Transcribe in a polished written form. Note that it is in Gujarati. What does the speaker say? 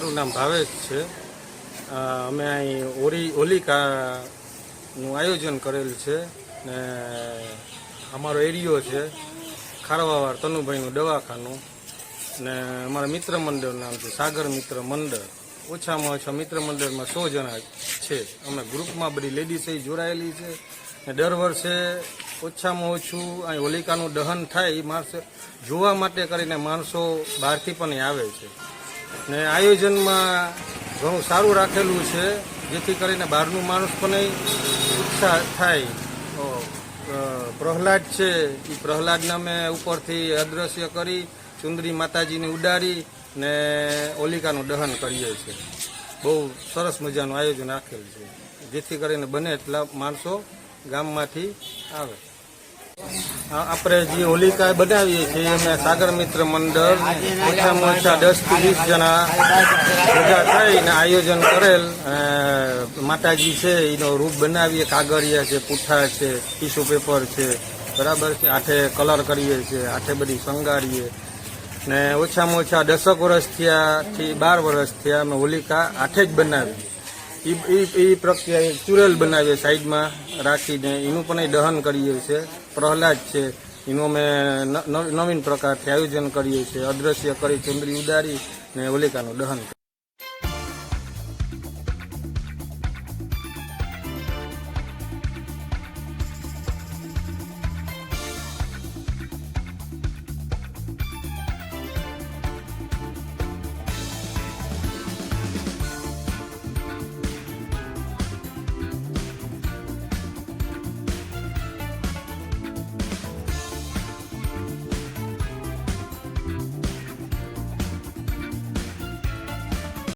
મારું નામ ભાવેશ છે. અમે અહીં હોલિકાનું આયોજન કરેલ છે ને અમારો એરિયો છે ખારવાવાડ તનુભાઈનું દવાખાનું ને અમારા મિત્ર મંડળનું નામ છે સાગર મિત્ર મંડળ. ઓછામાં ઓછા મિત્ર મંડળમાં 100 જણા છે. અમે ગ્રુપમાં બધી લેડીઝ જોડાયેલી છે ને દર વર્ષે ઓછામાં ઓછું અહીં હોલિકાનું દહન થાય એ માણસો જોવા માટે કરીને માણસો બહારથી પણ આવે છે ને આયોજનમાં ઘણું સારું રાખેલું છે જેથી કરીને બહારનું માણસ પણ ઉત્સાહ થાય. પ્રહલાદ છે એ પ્રહલાદને અમે ઉપરથી અદ્રશ્ય કરી ચુંદરી માતાજીને ઉડાડી ને હોલિકાનું દહન કરીએ છીએ. બહુ સરસ મજાનું આયોજન રાખેલ છે જેથી કરીને બને એટલા માણસો ગામમાંથી આવે. આપણે જે હોલિકા બનાવીએ છીએ અમે સાગર મિત્ર મંડળ ઓછામાં ઓછા 10 થી 20 જણા ભેગા થઈને આયોજન કરેલ. માતાજી છે એનો રૂપ બનાવીએ, કાગળિયા છે, પુઠ્ઠા છે, ટીશ્યુ પેપર છે, બરાબર છે. હાથે કલર કરીએ છીએ, હાથે બધી શણગારીએ ને ઓછામાં ઓછા 10 વર્ષ થયા થી 12 વર્ષ થયા અમે હોલિકા હાથે જ બનાવીએ. એ પ્રક્રિયા ચુરેલ બનાવીએ સાઈડમાં રાખીને એનું પણ દહન કરીએ છીએ. પ્રહલાદ છે એનું અમે નવીન પ્રકારથી આયોજન કરીએ છીએ. અદ્રશ્ય કરી ચુંદરી ઉડાડી ને હોલિકાનું દહન કરીએ.